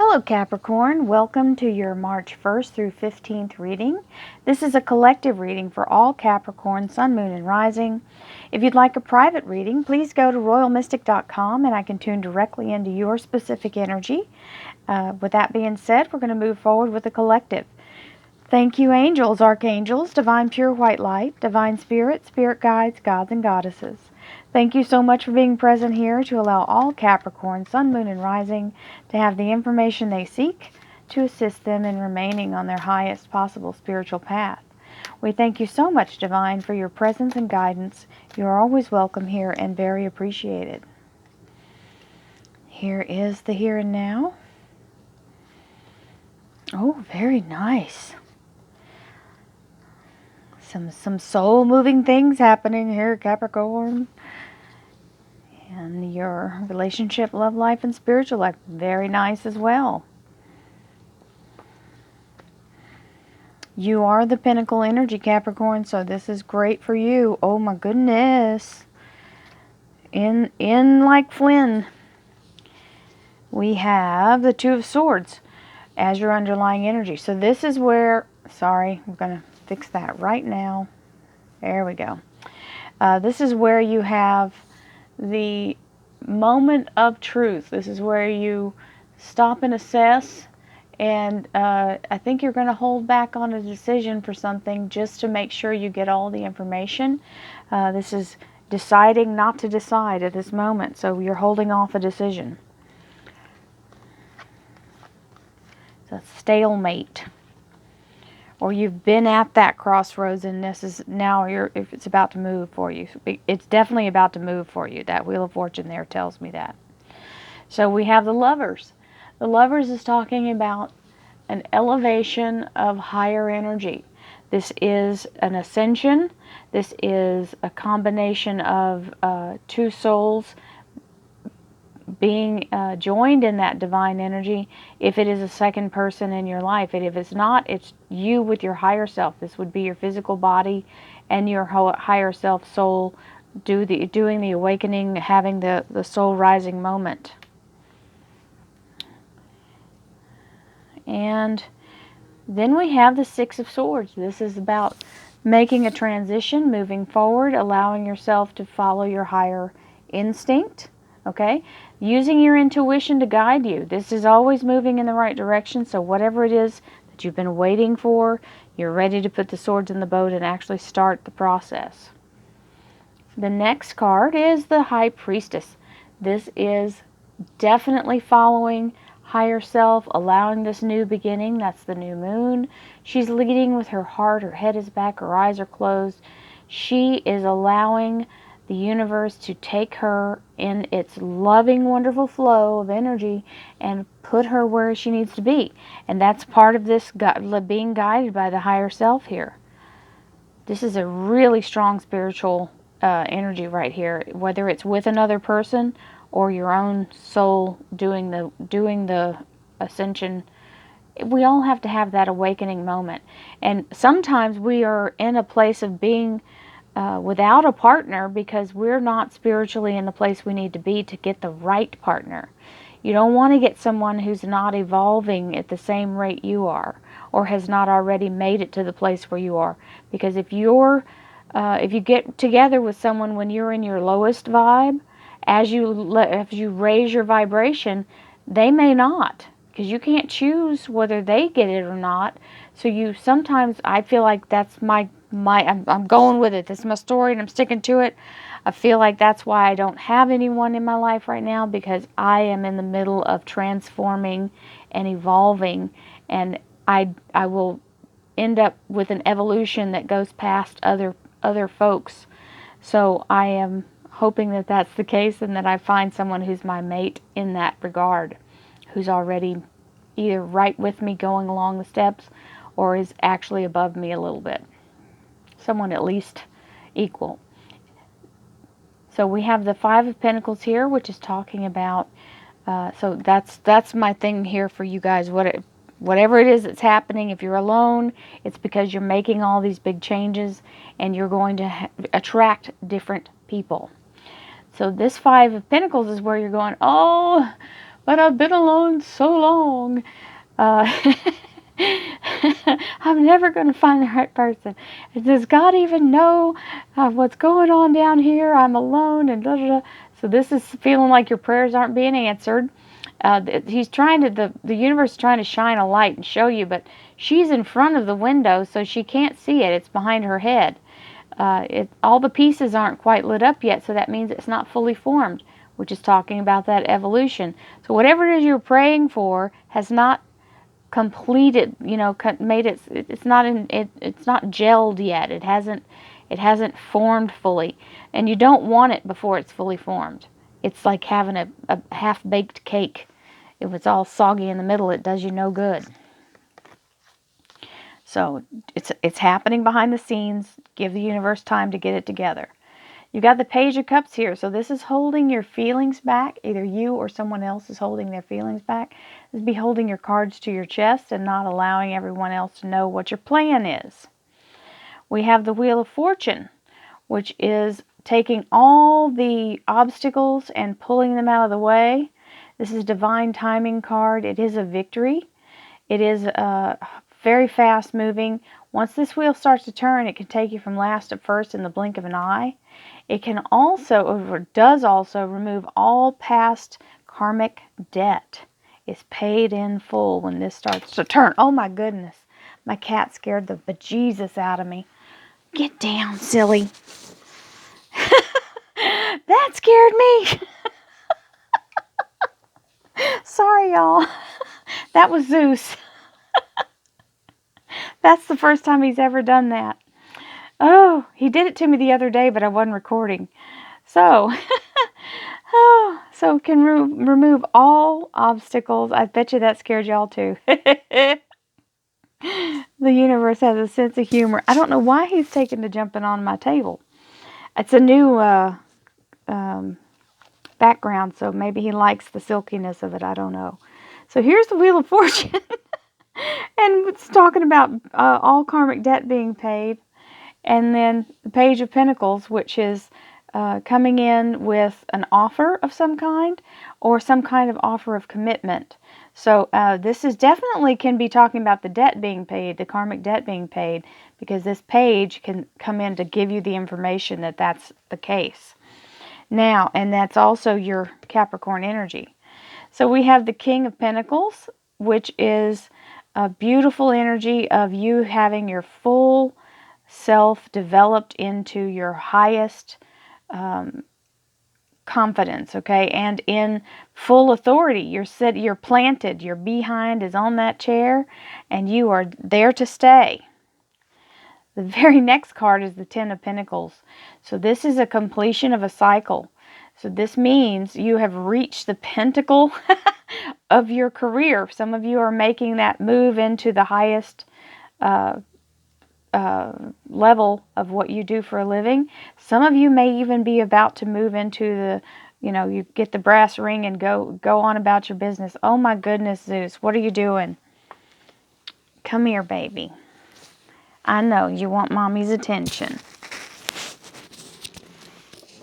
Hello Capricorn, welcome to your March 1st through 15th reading. This is a collective reading for all Capricorn, Sun, Moon, and Rising. If you'd like a private reading, please go to royalmystic.com and I can tune directly into your specific energy. With that being said, we're going to move forward with the collective. Thank you, angels, archangels, divine pure white light, divine spirit, spirit guides, gods, and goddesses. Thank you so much for being present here to allow all Capricorn, Sun, Moon, and Rising to have the information they seek to assist them in remaining on their highest possible spiritual path. We thank you so much, Divine, for your presence and guidance. You are always welcome here and very appreciated. Here is the here and now. Oh, very nice. Some soul-moving things happening here, Capricorn. And your relationship, love life, and spiritual life, very nice as well. You are the pinnacle energy, Capricorn, so this is great for you. Oh my goodness. In like Flynn, we have the Two of Swords as your underlying energy. So this is where, sorry, I'm going to fix that right now. There we go. This is where you have the moment of truth. This is where you stop and assess, and I think you're going to hold back on a decision for something just to make sure you get all the information. This is deciding not to decide at this moment, so you're holding off a decision. It's a stalemate. Or you've been at that crossroads and this is now if it's about to move for you. It's definitely about to move for you. That Wheel of Fortune there tells me that. So we have the Lovers. The Lovers is talking about an elevation of higher energy. This is an ascension. This is a combination of two souls being joined in that divine energy. If it is a second person in your life, and if it's not, it's you with your higher self. This would be your physical body and your higher self soul doing the awakening, having the soul rising moment. And then we have the Six of Swords. This is about making a transition, moving forward, allowing yourself to follow your higher instinct. Okay, using your intuition to guide you. This is always moving in the right direction, so whatever it is that you've been waiting for, you're ready to put the swords in the boat and actually start the process. The next card is the High Priestess. This is definitely following higher self, allowing this new beginning. That's the new moon. She's leading with her heart. Her head is back. Her eyes are closed. She is allowing the universe to take her in its loving, wonderful flow of energy and put her where she needs to be. And that's part of this being guided by the higher self here. This is a really strong spiritual energy right here, whether it's with another person or your own soul doing the ascension. We all have to have that awakening moment. And sometimes we are in a place of being without a partner because we're not spiritually in the place we need to be to get the right partner. You don't want to get someone who's not evolving at the same rate you are, or has not already made it to the place where you are. Because if you get together with someone when you're in your lowest vibe, as you raise your vibration, they may not, because you can't choose whether they get it or not. So I feel like that's I'm going with it. This is my story and I'm sticking to it. I feel like that's why I don't have anyone in my life right now, because I am in the middle of transforming and evolving, and I will end up with an evolution that goes past other folks. So I am hoping that that's the case and that I find someone who's my mate in that regard, who's already either right with me going along the steps or is actually above me a little bit. Someone at least equal. So we have the Five of Pentacles here, which is talking about, so that's my thing here for you guys. Whatever it is that's happening, if you're alone, it's because you're making all these big changes and you're going to attract different people. So this Five of Pentacles is where you're going, oh, but I've been alone so long. Uh, I'm never going to find the right person. Does God even know what's going on down here? I'm alone and da da da. So this is feeling like your prayers aren't being answered. He's trying to, the universe is trying to shine a light and show you, but she's in front of the window, so she can't see it. It's behind her head. All the pieces aren't quite lit up yet, so that means it's not fully formed, which is talking about that evolution. So whatever it is you're praying for has not completed, made it. It's not it's not gelled yet. It hasn't formed fully, and you don't want it before it's fully formed. It's like having a half-baked cake. If it's all soggy in the middle, it does you no good. So it's happening behind the scenes. Give the universe time to get it together. You got the Page of Cups here. So this is holding your feelings back. Either you or someone else is holding their feelings back. This is be holding your cards to your chest and not allowing everyone else to know what your plan is. We have the Wheel of Fortune, which is taking all the obstacles and pulling them out of the way. This is Divine Timing card. It is a victory. It is very fast moving. Once this wheel starts to turn, it can take you from last to first in the blink of an eye. It can also, or does also, remove all past karmic debt. It's paid in full when this starts to turn. Oh my goodness. My cat scared the bejesus out of me. Get down, silly. That scared me. Sorry, y'all. That was Zeus. That's the first time he's ever done that. Oh, he did it to me the other day, but I wasn't recording. So, so can remove all obstacles. I bet you that scared y'all too. The universe has a sense of humor. I don't know why he's taken to jumping on my table. It's a new background, so maybe he likes the silkiness of it. I don't know. So here's the Wheel of Fortune. And it's talking about all karmic debt being paid. And then the Page of Pentacles, which is coming in with an offer of some kind or some kind of offer of commitment. So this is definitely can be talking about the debt being paid, the karmic debt being paid, because this page can come in to give you the information that that's the case. Now, and that's also your Capricorn energy. So we have the King of Pentacles, which is a beautiful energy of you having your full self developed into your highest confidence, okay, and in full authority. You're planted, your behind is on that chair, and you are there to stay. The very next card is the Ten of Pentacles. So this is a completion of a cycle. So this means you have reached the pinnacle of your career. Some of you are making that move into the highest level of what you do for a living. Some of you may even be about to move into the, you get the brass ring and go on about your business. Oh my goodness, Zeus, what are you doing? Come here, baby. I know you want mommy's attention.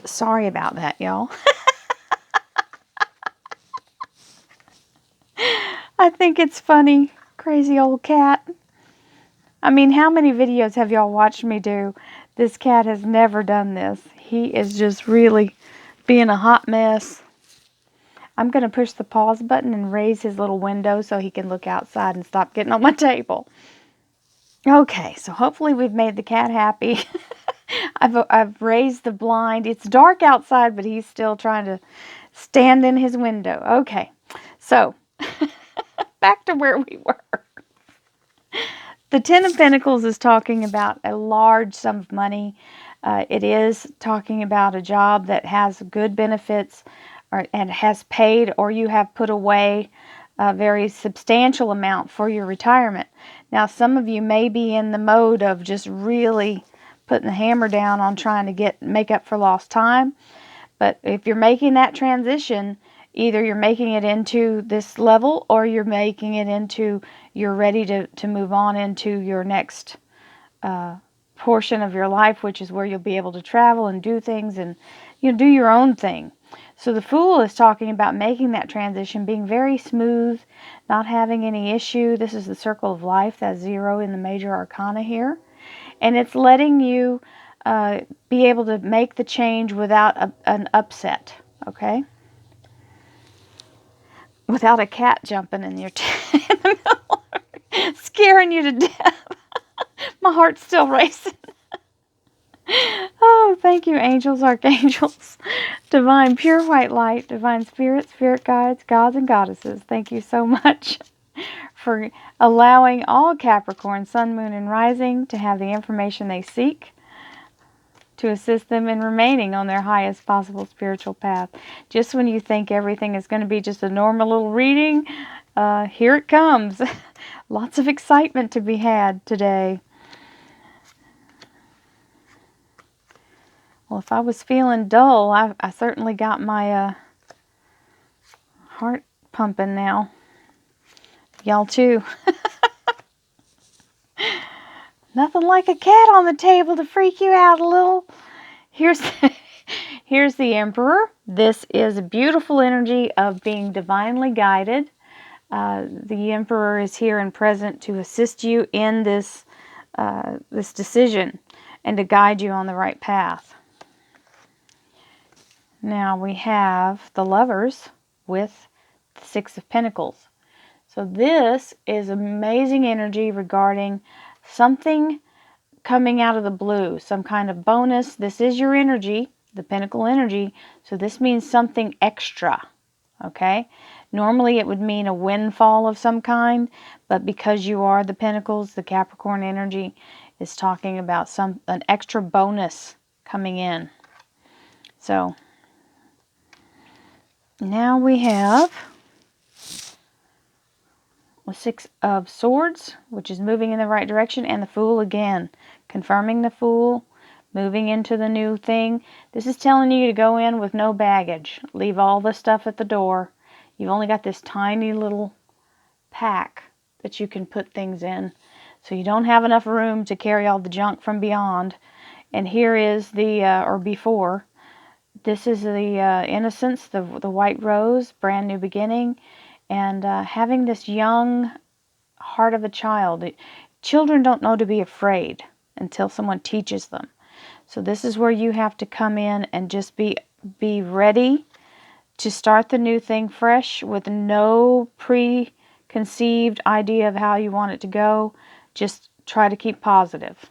Sorry about that, y'all. I think it's funny. Crazy old cat. I mean, how many videos have y'all watched me do? This cat has never done this. He is just really being a hot mess. I'm going to push the pause button and raise his little window so he can look outside and stop getting on my table. Okay, so hopefully we've made the cat happy. I've raised the blind. It's dark outside, but he's still trying to stand in his window. Okay, so back to where we were. The Ten of Pentacles is talking about a large sum of money. It is talking about a job that has good benefits and has paid, or you have put away a very substantial amount for your retirement. Now, some of you may be in the mode of just really putting the hammer down on trying to make up for lost time. But if you're making that transition, either you're making it into this level or you're making it into you're ready to move on into your next portion of your life, which is where you'll be able to travel and do things and do your own thing. So the Fool is talking about making that transition, being very smooth, not having any issue. This is the circle of life, that 0 in the major arcana here. And it's letting you be able to make the change without an upset, okay? Without a cat jumping in your in the middle, scaring you to death. My heart's still racing. Oh, thank you, angels, archangels, divine pure white light, divine spirit, spirit guides, gods and goddesses. Thank you so much for allowing all Capricorn, sun, moon, and rising to have the information they seek to assist them in remaining on their highest possible spiritual path. Just when you think everything is going to be just a normal little reading, here it comes. Lots of excitement to be had today. Well, if I was feeling dull, I certainly got my heart pumping now. Y'all too. Nothing like a cat on the table to freak you out a little. Here's the Emperor. This is a beautiful energy of being divinely guided. The Emperor is here and present to assist you in this decision and to guide you on the right path. Now we have the Lovers with the 6 of Pentacles. So this is amazing energy regarding something coming out of the blue, some kind of bonus. This is your energy, the Pentacle energy, so this means something extra, okay? Normally it would mean a windfall of some kind, but because you are the Pentacles, the Capricorn energy is talking about an extra bonus coming in. So now we have the 6 of Swords, which is moving in the right direction, and the Fool again, confirming the Fool, moving into the new thing. This is telling you to go in with no baggage. Leave all the stuff at the door. You've only got this tiny little pack that you can put things in. So you don't have enough room to carry all the junk from beyond. And here is the, or before, this is the innocence, the white rose, brand new beginning. And having this young heart of a child. Children don't know to be afraid until someone teaches them. So this is where you have to come in and just be ready to start the new thing fresh with no preconceived idea of how you want it to go. Just try to keep positive.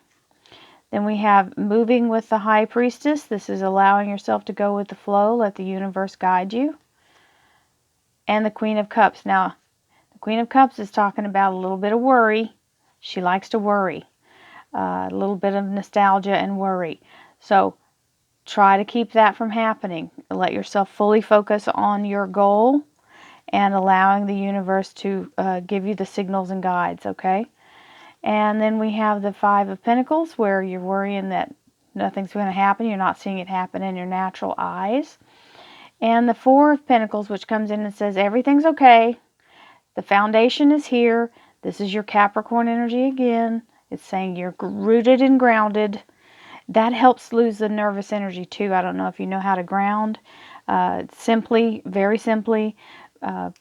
Then we have moving with the High Priestess. This is allowing yourself to go with the flow. Let the universe guide you. And the Queen of Cups. Now, the Queen of Cups is talking about a little bit of worry. She likes to worry. A little bit of nostalgia and worry. So try to keep that from happening. Let yourself fully focus on your goal and allowing the universe to give you the signals and guides, okay? And then we have the 5 of Pentacles, where you're worrying that nothing's going to happen. You're not seeing it happen in your natural eyes. And the 4 of Pentacles, which comes in and says everything's okay. The foundation is here. This is your Capricorn energy again. It's saying you're rooted and grounded. That helps lose the nervous energy too. I don't know if you know how to ground. Simply, very simply,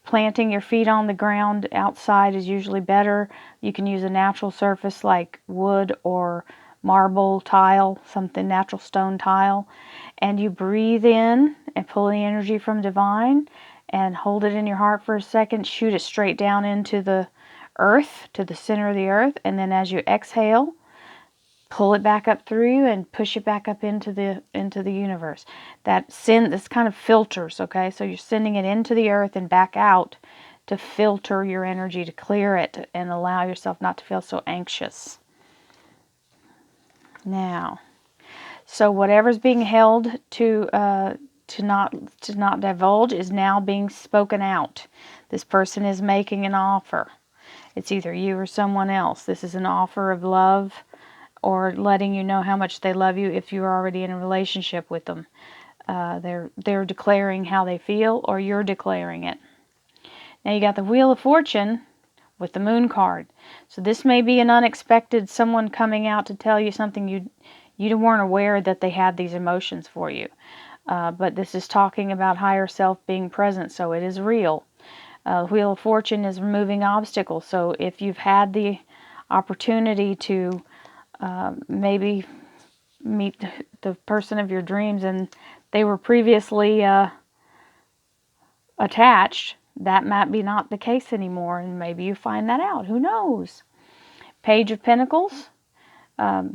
planting your feet on the ground outside is usually better. You can use a natural surface like wood or marble tile, something natural stone tile. And you breathe in and pull the energy from divine and hold it in your heart for a second. Shoot it straight down into the earth, to the center of the earth. And then as you exhale, pull it back up through you and push it back up into the universe. This kind of filters, okay? So you're sending it into the earth and back out to filter your energy, to clear it and allow yourself not to feel so anxious. Now, so whatever's being held to not divulge is now being spoken out. This person is making an offer. It's either you or someone else. This is an offer of love, or letting you know how much they love you if you're already in a relationship with them. They're declaring how they feel, or you're declaring it. Now you got the Wheel of Fortune with the Moon card. So this may be an unexpected someone coming out to tell you something you weren't aware that they had these emotions for you. But this is talking about higher self being present, so it is real. Wheel of Fortune is removing obstacles. So if you've had the opportunity to maybe meet the person of your dreams and they were previously attached, that might be not the case anymore, and maybe you find that out. Who knows? Page of Pentacles,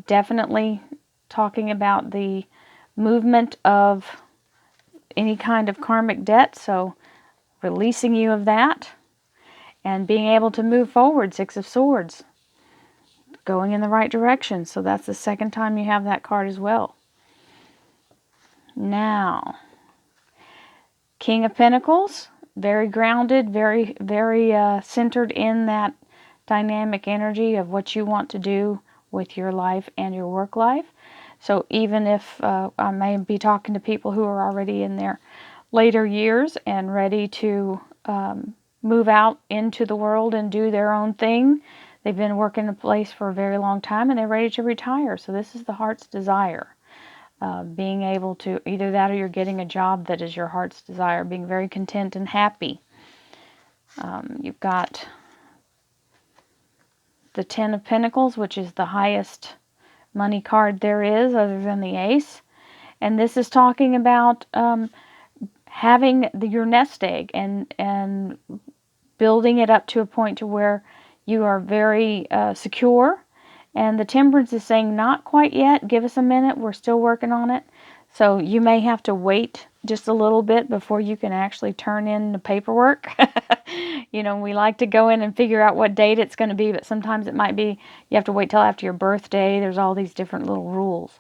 definitely talking about the movement of any kind of karmic debt, so releasing you of that and being able to move forward. Six of Swords, going in the right direction. So that's the second time you have that card as well. Now, King of Pentacles, very grounded, very centered in that dynamic energy of what you want to do with your life and your work life. So even if I may be talking to people who are already in their later years and ready to move out into the world and do their own thing, they've been working in a place for a very long time and they're ready to retire. So this is the heart's desire. Being able to, either that or you're getting a job that is your heart's desire, being very content and happy. You've got the Ten of Pentacles, which is the highest money card there is other than the Ace. And this is talking about having your nest egg and building it up to a point to where you are very secure. And the Temperance is saying, not quite yet. Give us a minute. We're still working on it. So you may have to wait just a little bit before you can actually turn in the paperwork. You know, we like to go in and figure out what date it's going to be, but sometimes it might be you have to wait till after your birthday. There's all these different little rules.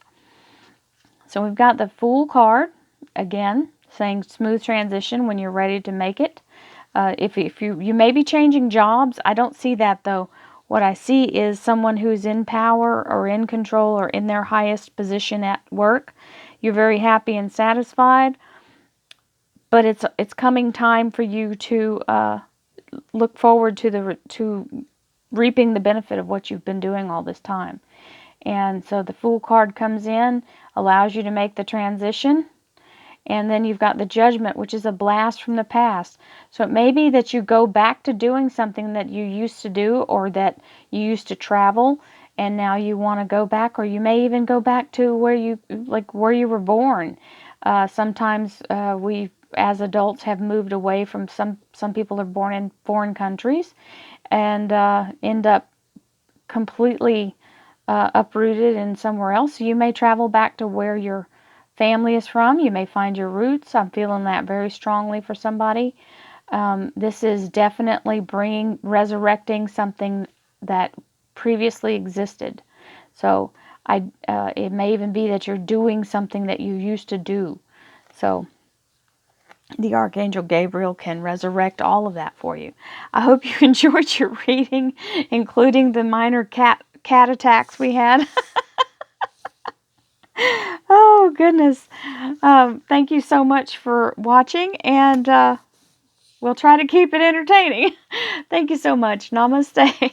So we've got the Fool card, again, saying smooth transition when you're ready to make it. If you may be changing jobs. I don't see that, though. What I see is someone who's in power or in control or in their highest position at work. You're very happy and satisfied, but it's coming time for you to look forward to reaping the benefit of what you've been doing all this time. And so the Fool card comes in, allows you to make the transition. And then you've got the Judgment, which is a blast from the past. So it may be that you go back to doing something that you used to do, or that you used to travel, and now you want to go back, or you may even go back to where you were born. Sometimes we, as adults, have moved away from some people are born in foreign countries and end up completely uprooted in somewhere else. So you may travel back to where your family is from. You may find your roots. I'm feeling that very strongly for somebody. This is definitely resurrecting something that previously existed. So it may even be that you're doing something that you used to do. So the Archangel Gabriel can resurrect all of that for you. I hope you enjoyed your reading, including the minor cat attacks we had. Oh, goodness. Thank you so much for watching, and we'll try to keep it entertaining. Thank you so much. Namaste.